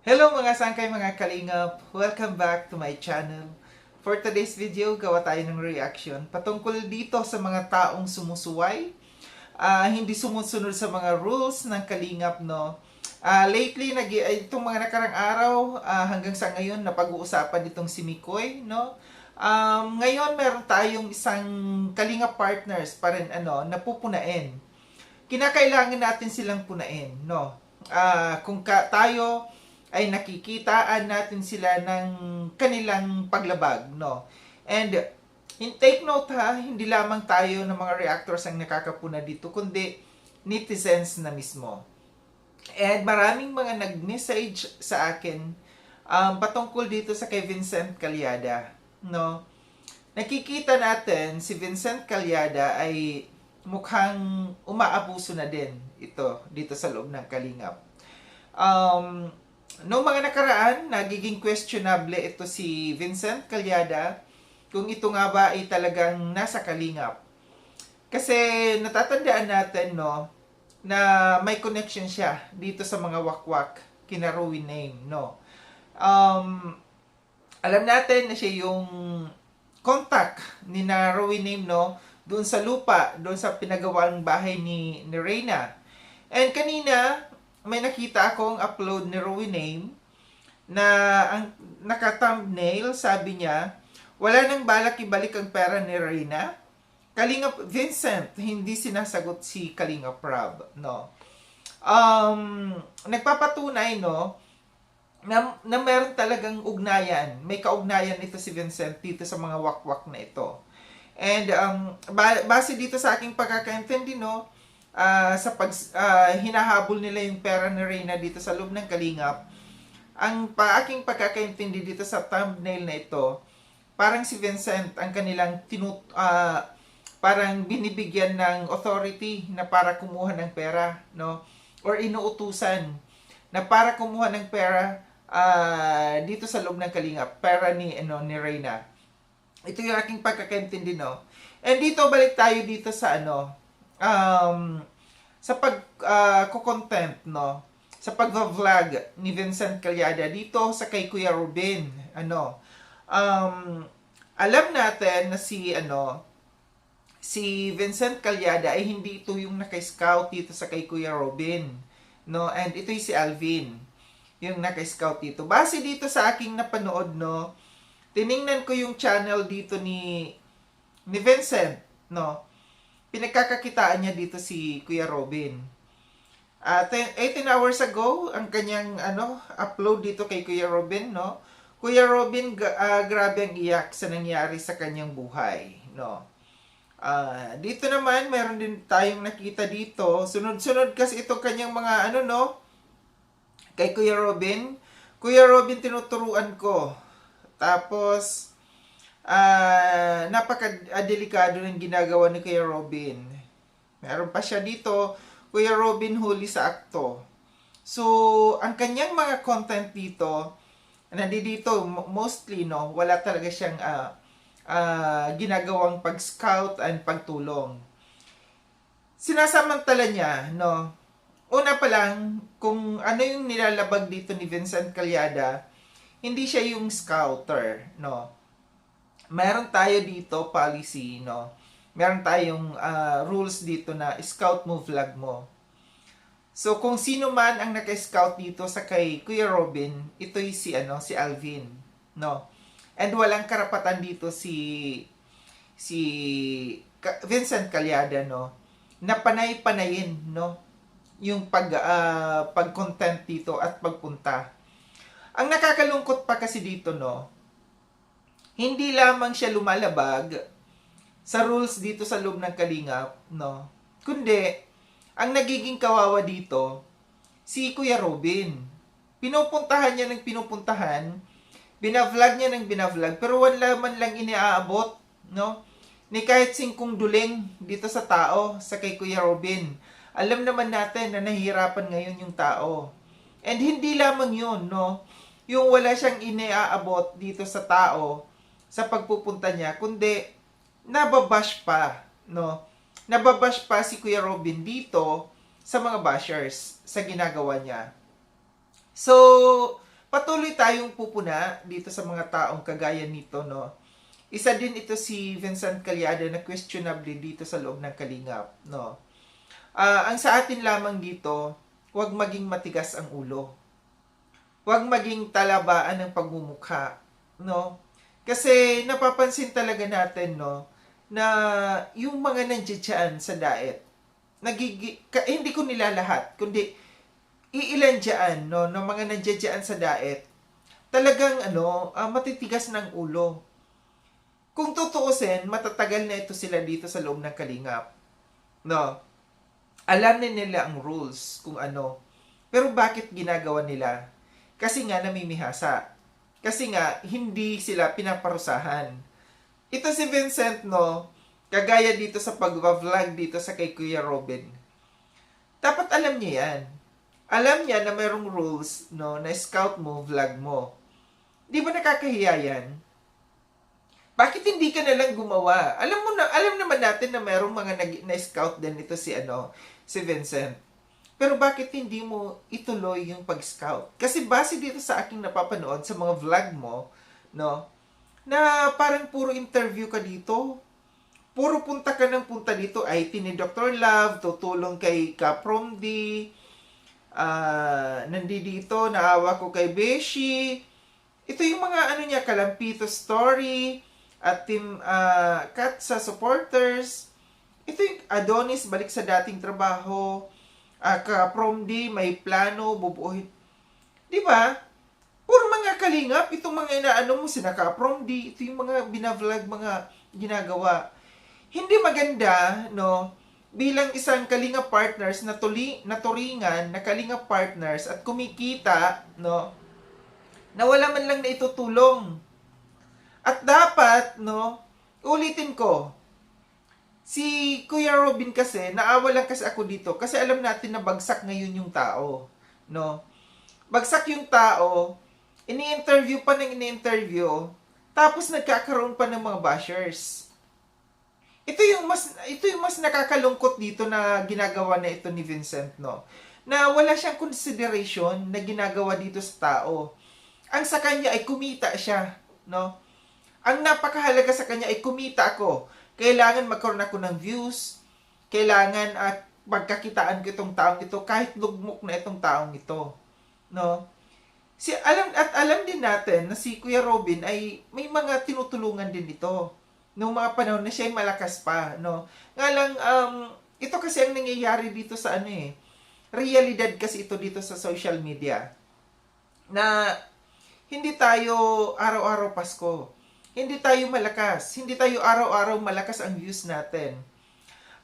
Hello mga sangkay mga kalingap! Welcome back to my channel. For today's video, gawa tayo ng reaction patungkol dito sa mga taong sumusuway, hindi sumusunod sa mga rules ng kalingap, no? Lately, itong mga nakarang araw, hanggang sa ngayon, napag-uusapan itong si Mikoy, no? Ngayon, meron tayong isang kalingap partners pa rin, napupunain. Kinakailangan natin silang punain, no? Tayo ay nakikitaan natin sila ng kanilang paglabag, no? And take note ha, hindi lamang tayo ng mga reactors ang nakakapuna dito, kundi netizens na mismo. And maraming mga nag-message sa akin patungkol dito sa kay Vincent Calyada, no? Nakikita natin si Vincent Calyada ay mukhang umaabuso na din ito dito sa loob ng Kalingap. Noong mga nakaraan, nagiging questionable ito si Vincent Calyada kung ito nga ba ay talagang nasa Kalingap. Kasi natatandaan natin, no, na may connection siya dito sa mga wakwak kina Rowie Name, no. Alam natin na siya yung contact ni na Rowie Name, no, doon sa lupa, doon sa pinagawang bahay ni Reyna. And kanina, may nakita akong upload ni Rowie Name na ang naka-thumbnail, sabi niya, wala nang balak ibalik ang pera ni Reyna. Kalingap Vincent, hindi sinasagot si Kalingap Rob, no. Nagpapatunay, no, na meron talagang ugnayan. May kaugnayan ito si Vincent dito sa mga wakwak na ito. And base dito sa aking pagkakaintindi, no, hinahabol nila yung pera ni Reyna dito sa loob ng Kalingap, aking pagkakaintindi dito sa thumbnail na ito, parang si Vincent ang kanilang parang binibigyan ng authority na para kumuha ng pera, no, or inuutusan na para kumuha ng pera dito sa loob ng Kalingap, pera ni Reyna. Ito yung aking pagkakaintindi, no. And dito balik tayo dito sa sa pag-content, no, sa pag-vlog ni Vincent Calyada dito sa kay Kuya Robin. Alam natin na si Vincent Calyada ay hindi ito yung naka-scout dito sa kay Kuya Robin, no, and ito yung si Alvin yung naka-scout dito. Base dito sa aking napanood, no, tiningnan ko yung channel dito ni Vincent, no. Pinagkakakitaan niya dito si Kuya Robin. 18 hours ago, ang kanyang upload dito kay Kuya Robin, no. Kuya Robin, grabe ang iyak sa nangyari sa kanyang buhay, no. Dito naman, meron din tayong nakita dito. Sunod-sunod kasi ito kanyang mga no, kay Kuya Robin. Kuya Robin, tinuturuan ko. Tapos, napaka-delikado ng ginagawa ni Kuya Robin. Meron pa siya dito, Kuya Robin huli sa akto. So, ang kanyang mga content dito, nandito mostly, no, wala talaga siyang ginagawang pag-scout and pagtulong. Sinasamantala niya, no, una pa lang, kung ano yung nilalabag dito ni Vincent Calyada, hindi siya yung scouter, no. Meron tayo dito policy, no. Meron tayong rules dito na scout mo, vlog mo. So kung sino man ang naka-scout dito sa kay Kuya Robin, ito'y si Alvin, no. And walang karapatan dito si Vincent Calyada, no, na panay-panayin, no, yung pag-content dito at pagpunta. Ang nakakalungkot pa kasi dito, no, hindi lamang siya lumalabag sa rules dito sa loob ng Kalingap, no, kundi ang nagiging kawawa dito si Kuya Robin. Pinupuntahan niya ng pinupuntahan, binavlog niya ng binavlog, pero wala man lang iniaabot, no, ni kahit 5 duling dito sa tao sa kay Kuya Robin. Alam naman natin na nahihirapan ngayon yung tao. And hindi lamang yun, no, yung wala siyang iniaabot dito sa tao sa pagpupunta niya, kundi nababash pa, no? Nababash pa si Kuya Robin dito sa mga bashers sa ginagawa niya. So, patuloy tayong pupuna dito sa mga taong kagaya nito, no? Isa din ito si Vincent Calyada na questionably dito sa loob ng Kalingap, no? Ang sa atin lamang dito, huwag maging matigas ang ulo. Huwag maging talabaan ng pagmumukha, no? Kasi napapansin talaga natin, no, na yung mga nandiyan sa diet, hindi ko nila lahat, kundi iilan dyan, no, ng mga nandiyan sa diet, talagang matitigas ng ulo. Kung tutuusin, matatagal na ito sila dito sa loob ng Kalingap. No. Alam na nila ang rules kung ano. Pero bakit ginagawa nila? Kasi nga namimihasa. Kasi nga hindi sila pinaparusahan. Ito si Vincent, no, kagaya dito sa pag-vlog dito sa kay Kuya Robin. Dapat alam niya yan. Alam niya na mayroong rules, no, na scout mo, vlog mo. Di ba nakakahiya yan? Bakit hindi ka na lang gumawa? Alam naman natin na mayroong mga na-scout din ito si Vincent. Pero bakit hindi mo ituloy yung pag-scout? Kasi base dito sa aking napapanood sa mga vlog mo, no, na parang puro interview ka dito. Puro punta ka ng punta dito. IT ni Dr. Love, tutulong kay Kaprom D, nandito, naawa ko kay Beshi. Ito yung mga niya, Kalampito Story, at Team Kat sa supporters. Ito yung Adonis, balik sa dating trabaho. Kaprom D, may plano, bubuuhin. Di ba? Puro mga kalingap, itong mga inaano mo, sina Kaprom D, ito yung mga binavlog, mga ginagawa. Hindi maganda, no, bilang isang kalingap partners na turingan na kalingap partners at kumikita, no, na wala man lang na itutulong. At dapat, no, ulitin ko, si Kuya Robin kasi, naawa lang kasi ako dito kasi alam natin na bagsak ngayon yung tao, no. Bagsak yung tao, ini-interview pa ng ini-interview, tapos nagkakaroon pa ng mga bashers. Ito yung mas nakakalungkot dito na ginagawa na ito ni Vincent, no. Na wala siyang consideration na ginagawa dito sa tao. Ang sa kanya ay kumita siya, no. Ang napakahalaga sa kanya ay kumita ako. Kailangan magkaroon ako ng views. Kailangan at magkakitaan ko itong taong ito kahit lugmok na itong taong ito, no. Alam din natin na si Kuya Robin ay may mga tinutulungan din ito nung mga panahon na siya ay malakas pa, no. Nga lang ito kasi ang nangyayari dito sa realidad kasi ito dito sa social media. Na hindi tayo araw-araw Pasko. Hindi tayo malakas. Hindi tayo araw-araw malakas ang views natin.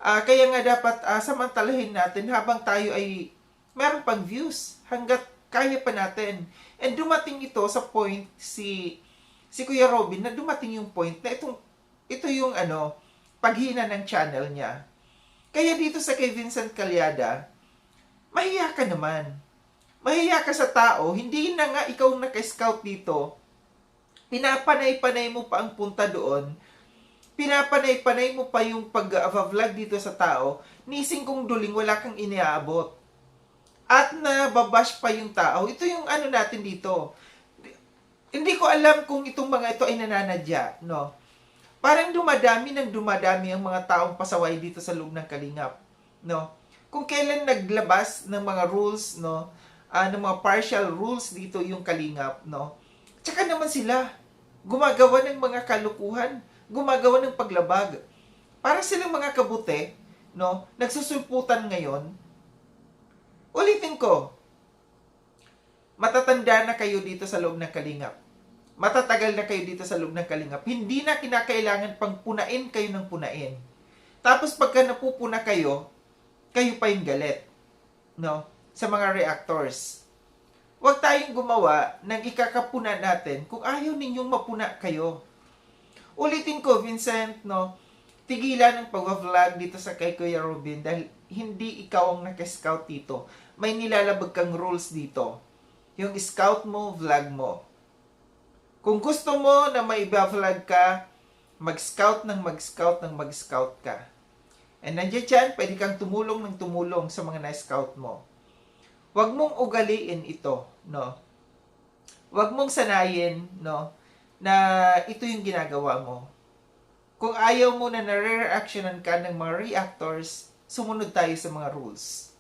Kaya nga dapat samantalahin natin habang tayo ay meron pang views hanggat kaya pa natin. And dumating ito sa point si Kuya Robin na dumating yung point na ito yung paghina ng channel niya. Kaya dito sa kay Vincent Calyada, mahiya ka naman. Mahiya ka sa tao, hindi na nga ikaw naka-scout dito. Pinapanay-panay mo pa ang punta doon. Pinapanay-panay mo pa yung pag-vlog dito sa tao. Nising kong duling, wala kang iniaabot. At nababash pa yung tao. Ito yung natin dito. Hindi ko alam kung itong mga ito ay nananadya, no? Parang dumadami ang mga taong pasaway dito sa loob ng Kalingap, no? Kung kailan naglabas ng mga rules, no? Ng mga partial rules dito yung Kalingap, no? Tsaka naman sila gumagawa ng mga kalukuhan, gumagawa ng paglabag. Para silang mga kabuti, no? Nagsusulputan ngayon. Ulitin ko, matatanda na kayo dito sa loob ng Kalingap. Matatagal na kayo dito sa loob ng Kalingap. Hindi na kinakailangan pang punain kayo ng punain. Tapos pagka napupuna kayo pa yung galit, no? Sa mga reactors. Huwag tayong gumawa ng ikakapuna natin kung ayaw ninyong mapuna kayo. Ulitin ko, Vincent, no? Tigilan ng pag-vlog dito sa kay Kuya Robin dahil hindi ikaw ang naka-scout dito. May nilalabag kang rules dito. Yung scout mo, vlog mo. Kung gusto mo na may iba-vlog ka, mag-scout ka. And nandiyan dyan, pwede kang tumulong sa mga na-scout mo. Huwag mong ugaliin ito, no? Huwag mong sanayin, no, na ito yung ginagawa mo. Kung ayaw mo na nare-reactionan ka ng mga reactors, sumunod tayo sa mga rules.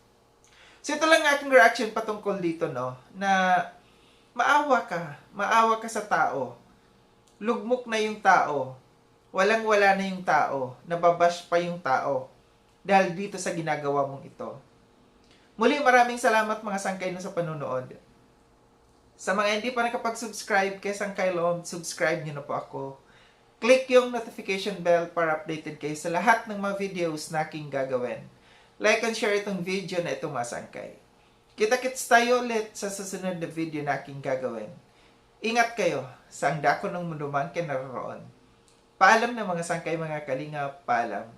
So ito lang aking reaction patungkol dito, no, na maawa ka sa tao. Lugmok na yung tao. Walang-wala na yung tao. Nababash pa yung tao. Dahil dito sa ginagawa mong ito. Muli, maraming salamat mga sangkay sa panunood. Sa mga hindi pa nakapag-subscribe kay Sangkay Loob, subscribe nyo na po ako. Click yung notification bell para updated kayo sa lahat ng mga videos na aking gagawin. Like and share itong video na ito mga sangkay. Kita-kits tayo ulit sa susunod na video na aking gagawin. Ingat kayo sa ang dako ng mundo man kayo naroon. Paalam na mga sangkay mga kalinga, paalam.